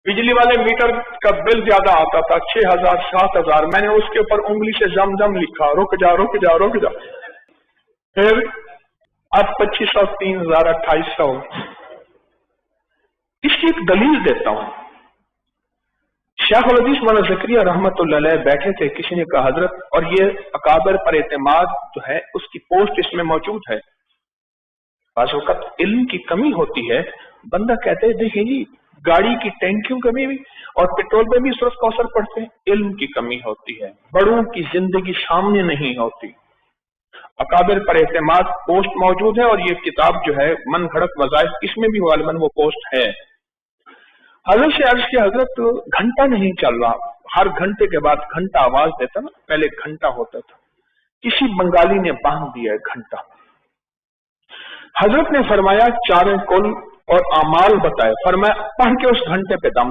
बिजली वाले मीटर का बिल ज्यादा आता था, 6,000 7,000, मैंने उसके ऊपर उंगली से जमजम लिखा, रुक जा रुक जा रुक जा। फिर अब 2,500 3,000 2,800। इसकी एक दलील देता हूं। शेख उल हदीस मौलाना ज़करिया रहमतुल्लाह अलैह बैठे थे, किसी ने कहा हजरत, और ये अकाबर पर एतमाद जो है उसकी पोस्ट इसमें मौजूद है। बाज़ वक़्त इल्म की कमी होती है, बंदा कहते हैं देखिए जी गाड़ी की टैंकियों कमी भी और पेट्रोल पे भी सूरत का असर पड़ते हैं, इल्म की कमी होती है, बड़ों की जिंदगी सामने नहीं होती। अकाबिर पर एतमाद पोस्ट मौजूद है और ये किताब जो है मन घड़त वज़ाइफ, इसमें भी गालिबन वो पोस्ट है। हजरत से अर्ज किया हजरत घंटा नहीं चल रहा, हर घंटे के बाद घंटा आवाज देता ना, पहले घंटा होता था, किसी बंगाली ने बांध दिया घंटा। हजरत ने फरमाया चार कुल और अमाल बताए, फरमाया पढ़ के उस घंटे पे दम